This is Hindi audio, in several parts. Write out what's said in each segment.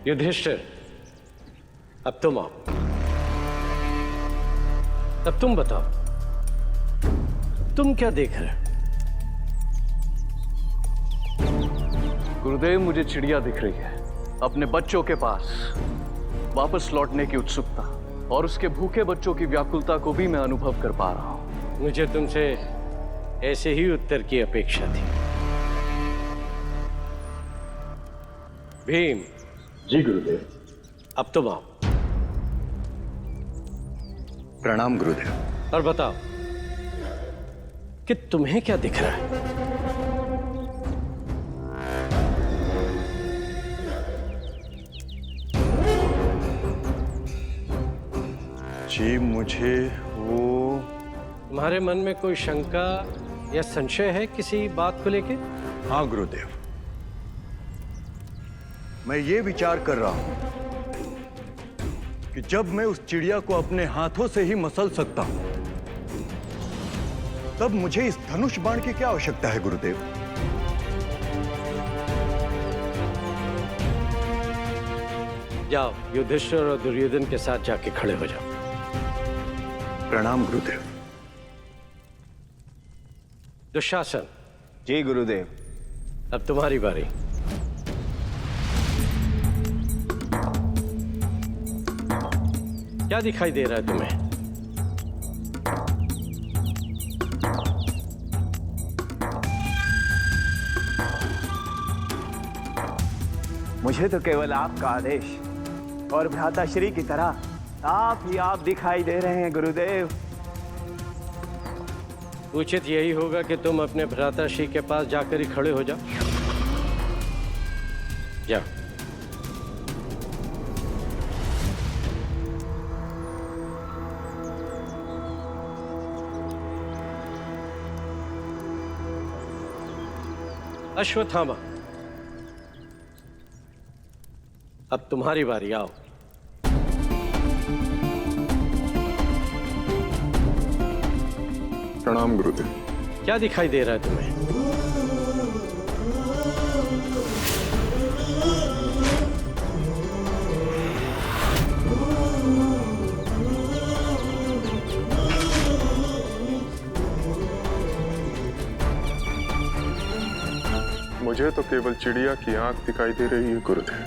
युधिष्ठिर, अब तुम आओ। अब तुम बताओ, तुम क्या देख रहे हो? गुरुदेव, मुझे चिड़िया दिख रही है, अपने बच्चों के पास वापस लौटने की उत्सुकता और उसके भूखे बच्चों की व्याकुलता को भी मैं अनुभव कर पा रहा हूं। मुझे तुमसे ऐसे ही उत्तर की अपेक्षा थी। भीम। जी गुरुदेव। अब तुम आओ। प्रणाम गुरुदेव। और बताओ कि तुम्हें क्या दिख रहा है? जी मुझे वो तुम्हारे मन में कोई शंका या संशय है किसी बात को लेके? हाँ गुरुदेव, मैं ये विचार कर रहा हूं कि जब मैं उस चिड़िया को अपने हाथों से ही मसल सकता हूं, तब मुझे इस धनुष बाण की क्या आवश्यकता है गुरुदेव? जाओ, युधिष्ठिर और दुर्योधन के साथ जाके खड़े हो जाओ। प्रणाम गुरुदेव। दुशासन। जी गुरुदेव। अब तुम्हारी बारी। क्या दिखाई दे रहा है तुम्हें? मुझे तो केवल आपका आदेश और भ्राताश्री की तरह आप ही आप दिखाई दे रहे हैं गुरुदेव। उचित यही होगा कि तुम अपने भ्राताश्री के पास जाकर ही खड़े हो जाओ। जाओ। अश्वत्थामा, अब तुम्हारी बारी, आओ। प्रणाम गुरुदेव। क्या दिखाई दे रहा है तुम्हें? मुझे तो केवल चिड़िया की आंख दिखाई दे रही है गुरुदेव,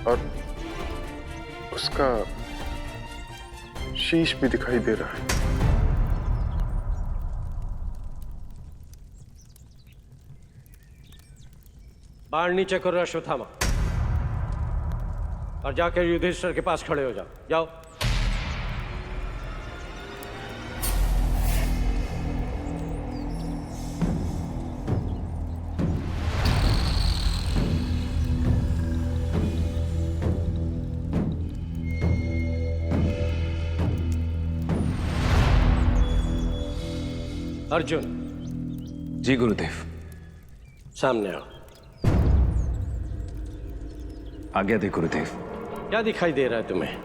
और उसका शीश भी दिखाई दे रहा है। बाण नीचे करो अश्वत्थामा, और जाकर युधिष्ठिर के पास खड़े हो जाओ। जाओ। अर्जुन। जी गुरुदेव। सामने आओ। आज्ञा दे गुरुदेव। क्या दिखाई दे रहा है तुम्हें?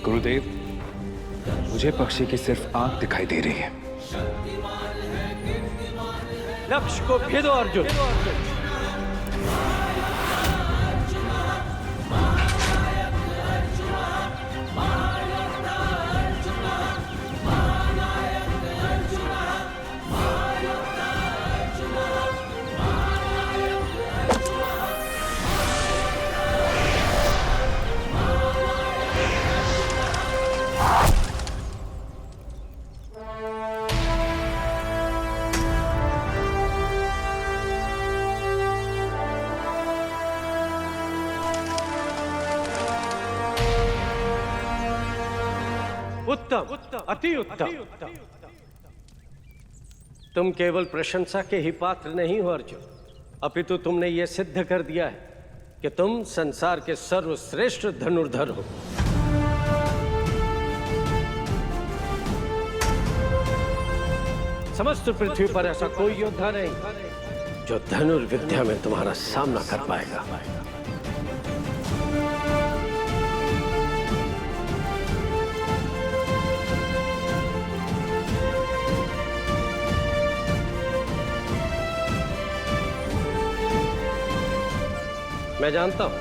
गुरुदेव, मुझे पक्षी की सिर्फ आंख दिखाई दे रही है। लक्ष्य को भेदो अर्जुन। उत्तम, अति उत्तम। तुम केवल प्रशंसा के ही पात्र नहीं हो अर्जुन, अपितु तुमने यह सिद्ध कर दिया है कि तुम संसार के सर्वश्रेष्ठ धनुर्धर हो। समस्त पृथ्वी पर ऐसा कोई योद्धा नहीं जो धनुर्विद्या में तुम्हारा सामना कर पाएगा। मैं जानता हूं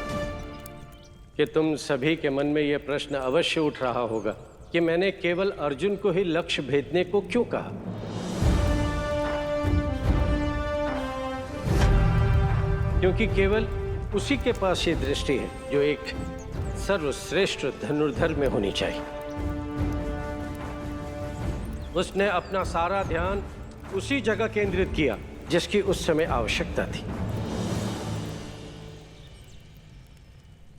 कि तुम सभी के मन में यह प्रश्न अवश्य उठ रहा होगा कि मैंने केवल अर्जुन को ही लक्ष्य भेदने को क्यों कहा। क्योंकि केवल उसी के पास ये दृष्टि है जो एक सर्वश्रेष्ठ धनुर्धर में होनी चाहिए। उसने अपना सारा ध्यान उसी जगह केंद्रित किया जिसकी उस समय आवश्यकता थी।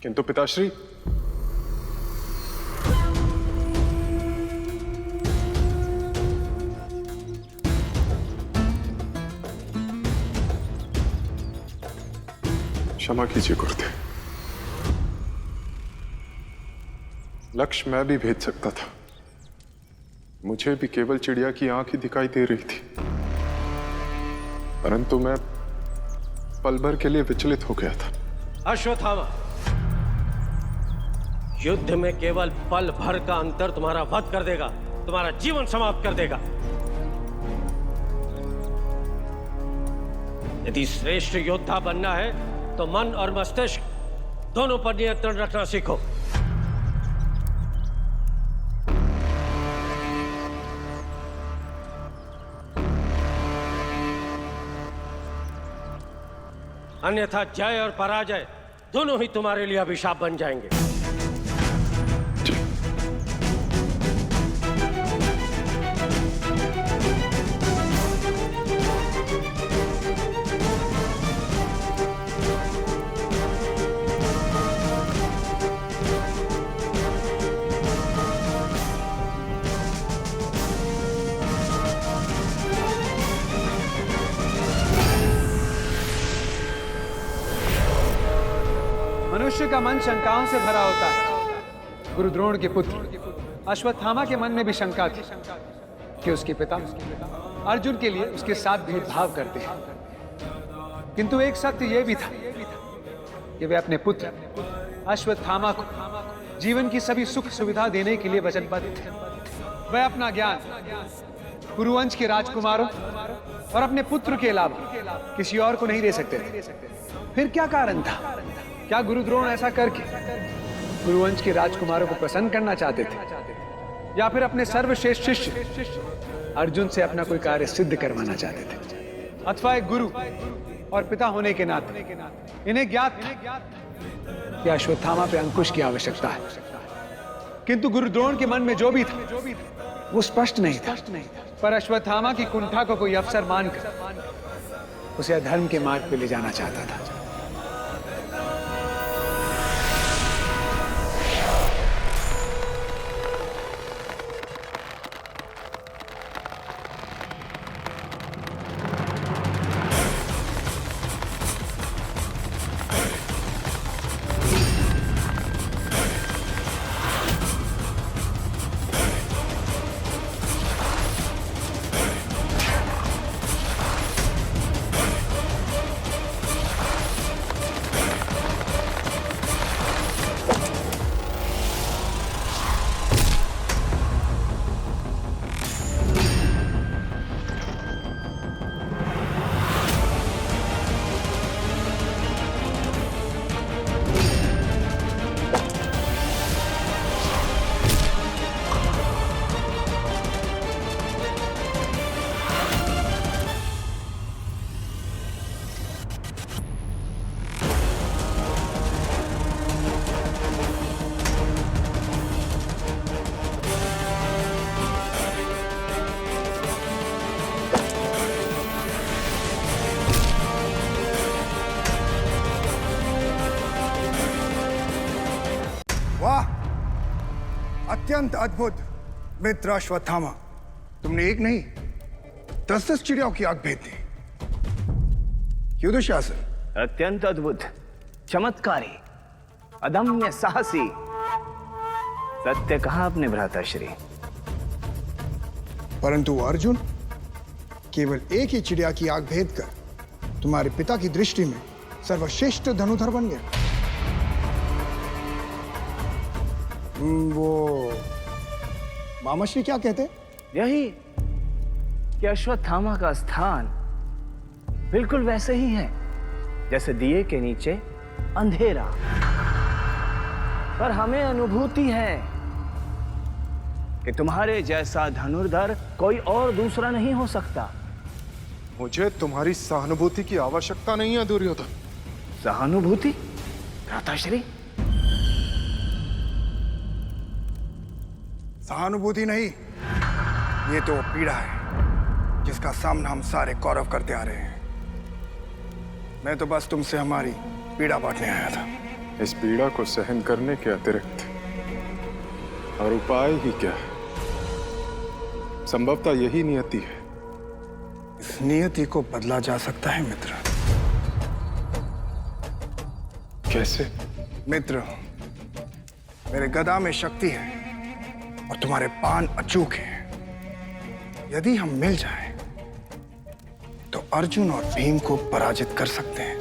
किंतु पिताश्री, क्षमा कीजिए गुरुदेव, लक्ष्य मैं भी भेज सकता था। मुझे भी केवल चिड़िया की आंख ही दिखाई दे रही थी, परंतु मैं पल भर के लिए विचलित हो गया था। अश्वत्थामा, युद्ध में केवल पल भर का अंतर तुम्हारा वध कर देगा, तुम्हारा जीवन समाप्त कर देगा। यदि श्रेष्ठ योद्धा बनना है तो मन और मस्तिष्क दोनों पर नियंत्रण रखना सीखो। अन्यथा जय और पराजय दोनों ही तुम्हारे लिए अभिशाप बन जाएंगे। मनुष्य का मन शंकाओं से भरा होता है। गुरु द्रोण के पुत्र अश्वत्थामा के मन में भी शंका थी कि उसके पिता अर्जुन के लिए उसके साथ भेदभाव करते हैं। किंतु एक सत्य यह भी था कि वे अपने पुत्र अश्वत्थामा को जीवन की सभी सुख सुविधा देने के लिए वचनबद्ध थे। वह अपना ज्ञान कुरुवंश के राजकुमारों और अपने पुत्र के अलावा किसी और को नहीं दे सकते थे। फिर क्या कारण था? क्या गुरु द्रोण ऐसा करके गुरुवंश के राजकुमारों को प्रसन्न करना चाहते थे, या फिर अपने सर्वश्रेष्ठ शिष्य अर्जुन से अपना कोई कार्य सिद्ध करवाना चाहते थे? अथवा एक गुरु और पिता होने के नाते इन्हें ज्ञात था कि अश्वत्थामा पे अंकुश की आवश्यकता है। किंतु गुरु द्रोण के मन में जो भी था वो स्पष्ट नहीं था। पर अश्वत्थामा की कुंठा को कोई अवसर मानकर उसे अधर्म के मार्ग पे ले जाना चाहता था। वाह, अत्यंत अद्भुत। मित्र अश्वत्थामा, तुमने एक नहीं 10-10 चिड़ियाओं की आग भेज दी। क्यों दुशासन? अत्यंत अद्भुत, चमत्कारी, अदम्य साहसी। सत्य कहा आपने भ्राताश्री। परंतु अर्जुन केवल एक ही चिड़िया की आग भेद कर तुम्हारे पिता की दृष्टि में सर्वश्रेष्ठ धनुधर बन गया। वो मामाश्री क्या कहते? यही कि अश्वत्थामा का स्थान बिल्कुल वैसे ही है जैसे दिए के नीचे अंधेरा। पर हमें अनुभूति है कि तुम्हारे जैसा धनुर्धर कोई और दूसरा नहीं हो सकता। मुझे तुम्हारी सहानुभूति की आवश्यकता नहीं है दुर्योधन। सहानुभूति? भ्राताश्री, सहानुभूति नहीं, ये तो पीड़ा है जिसका सामना हम सारे कौरव करते आ रहे हैं। मैं तो बस तुमसे हमारी पीड़ा बांटने आया था। इस पीड़ा को सहन करने के अतिरिक्त और उपाय ही क्या है? संभवतः यही नियति है। इस नियति को बदला जा सकता है मित्र। कैसे? मित्र, मेरे गदा में शक्ति है और तुम्हारे पान अचूक हैं। यदि हम मिल जाएं, तो अर्जुन और भीम को पराजित कर सकते हैं।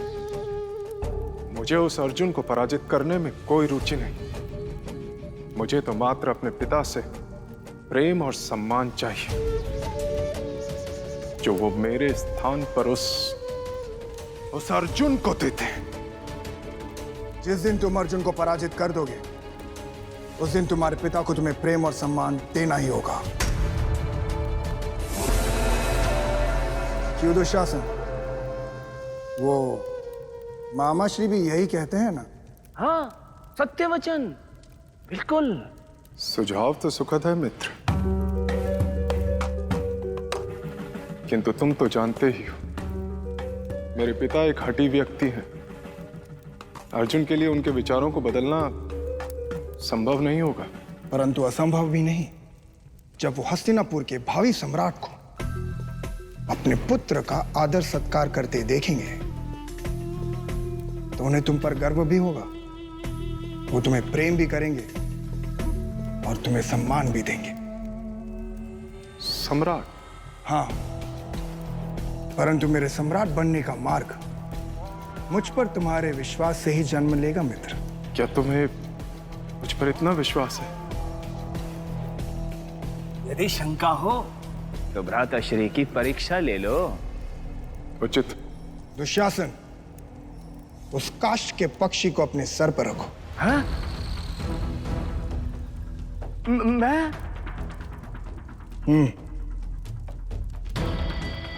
मुझे उस अर्जुन को पराजित करने में कोई रुचि नहीं। मुझे तो मात्र अपने पिता से प्रेम और सम्मान चाहिए, जो वो मेरे स्थान पर उस अर्जुन को देते हैं। जिस दिन तुम अर्जुन को पराजित कर दोगे, उस दिन तुम्हारे पिता को तुम्हें प्रेम और सम्मान देना ही होगा। क्यों दुशासन? वो मामाश्री भी यही कहते हैं ना? हाँ, सत्य वचन, बिल्कुल। सुझाव तो सुखद है मित्र, किंतु तुम तो जानते ही हो मेरे पिता एक हठी व्यक्ति हैं। अर्जुन के लिए उनके विचारों को बदलना संभव नहीं होगा। परंतु असंभव भी नहीं। जब वो हस्तिनापुर के भावी सम्राट को अपने पुत्र का आदर सत्कार करते देखेंगे, तो उन्हें तुम पर गर्व भी होगा। वो तुम्हें प्रेम भी करेंगे और तुम्हें सम्मान भी देंगे। सम्राट? हाँ, परंतु मेरे सम्राट बनने का मार्ग मुझ पर तुम्हारे विश्वास से ही जन्म लेगा मित्र। क्या तुम्हें मुझ पर इतना विश्वास है? यदि शंका हो तो भ्राताश्री की परीक्षा ले लो। उचित। दुशासन, उस काष्ठ के पक्षी को अपने सर पर रखो। हाँ? मैं?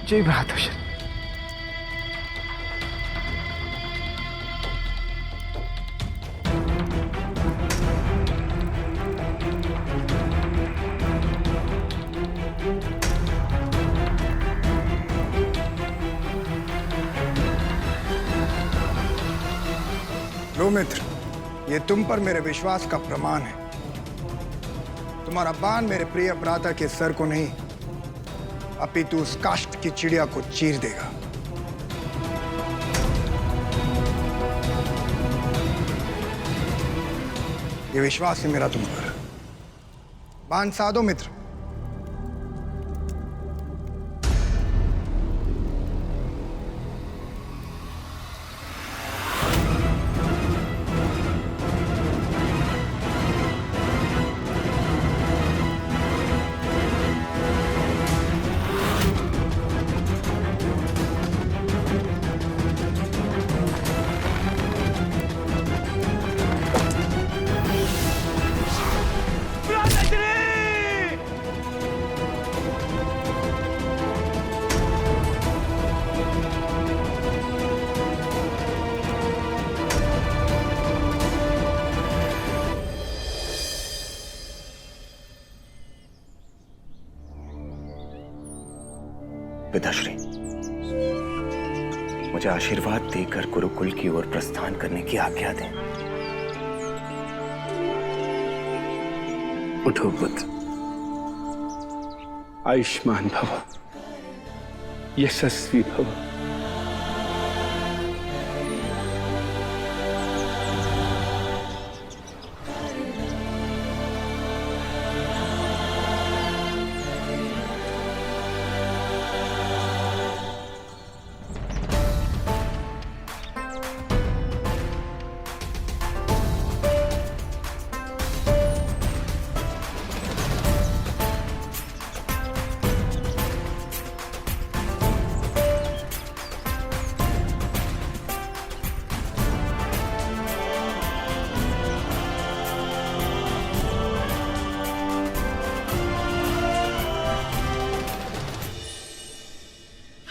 जी भ्राताश्री। लो मित्र, ये तुम पर मेरे विश्वास का प्रमाण है। तुम्हारा बाण मेरे प्रिय भ्राता के सर को नहीं, अपितु उस काष्ठ की चिड़िया को चीर देगा। ये विश्वास है मेरा तुम पर। बाण साधो मित्र। पिताश्री, मुझे आशीर्वाद देकर गुरुकुल की ओर प्रस्थान करने की आज्ञा दें। उठो पुत्र, आयुष्मान भव, यशस्वी भव।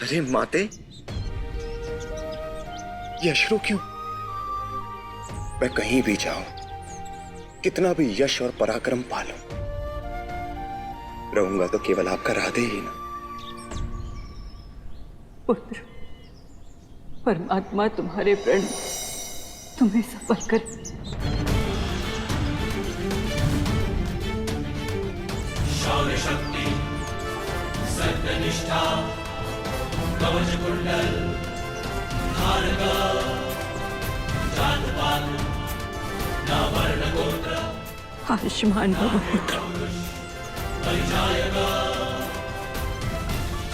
अरे माते, ये अश्रु क्यों? मैं कहीं भी जाऊं, कितना भी यश और पराक्रम पालूं, रहूंगा तो केवल आपका राधे ही ना। पुत्र, परमात्मा तुम्हारे प्रण तुम्हें सफल कर। शौर्य शक्ति, सत्यनिष्ठा, कवच कुंडल, धारक, जात पात, न वर्ण गोत्र, आयुष्मान भव पुत्र। परिचायक,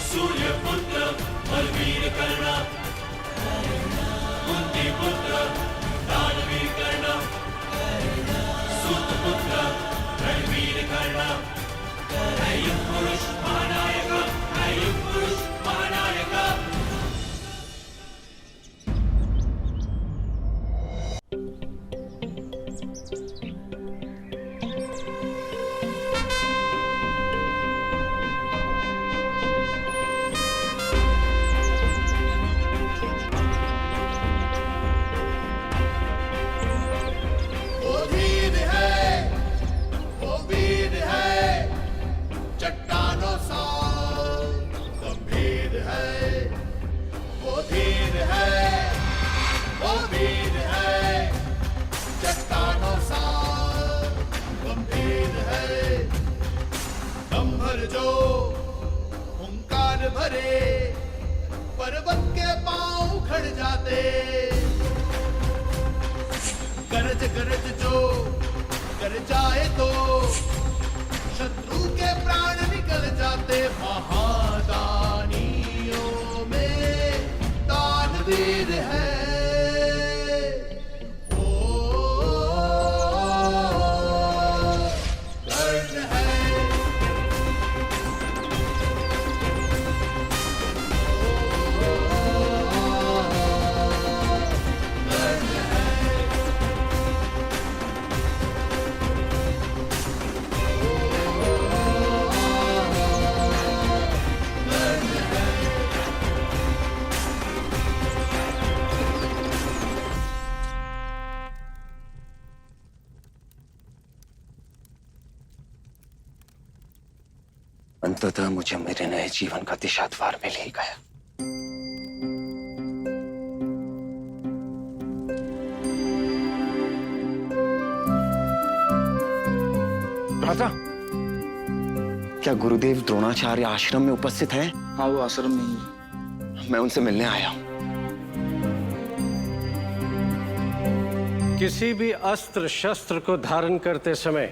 सूर्य पुत्र, बलवीर कर्ण, कुंती पुत्र, दानवीर कर्ण, सूत पुत्र, रणवीर कर्ण, है युग पुरुष महानायक, है युग पुरुष महानायक। पर्वत के पांव उखड़ जाते, गरज गरज जो कर जाए तो शत्रु के प्राण निकल जाते। महादानियों में दानवीर है, अंततः मुझे मेरे नए जीवन का दिशाद्वार मिल ही गया। भ्राता, क्या गुरुदेव द्रोणाचार्य आश्रम में उपस्थित हैं? हाँ, वो आश्रम में ही। मैं उनसे मिलने आया हूं। किसी भी अस्त्र शस्त्र को धारण करते समय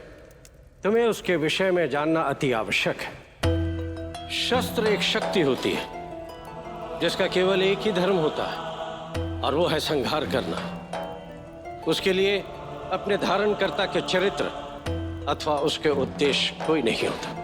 तुम्हें उसके विषय में जानना अति आवश्यक है। शस्त्र एक शक्ति होती है जिसका केवल एक ही धर्म होता है, और वो है संहार करना। उसके लिए अपने धारणकर्ता के चरित्र अथवा उसके उद्देश्य कोई नहीं होता।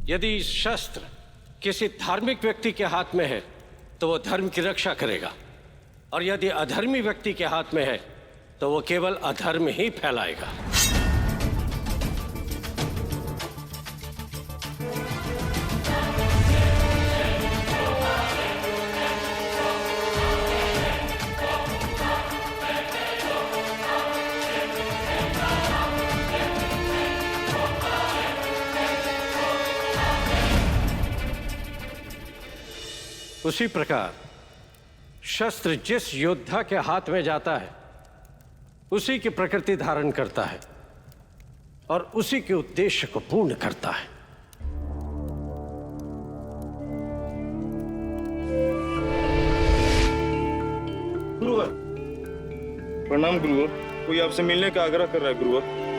यदि शस्त्र किसी धार्मिक व्यक्ति के हाथ में है तो वो धर्म की रक्षा करेगा, और यदि अधर्मी व्यक्ति के हाथ में है तो वो केवल अधर्म ही फैलाएगा। उसी प्रकार शस्त्र जिस योद्धा के हाथ में जाता है उसी की प्रकृति धारण करता है और उसी के उद्देश्य को पूर्ण करता है। गुरुवर प्रणाम। गुरुवर कोई आपसे मिलने का आग्रह कर रहा है गुरुवर।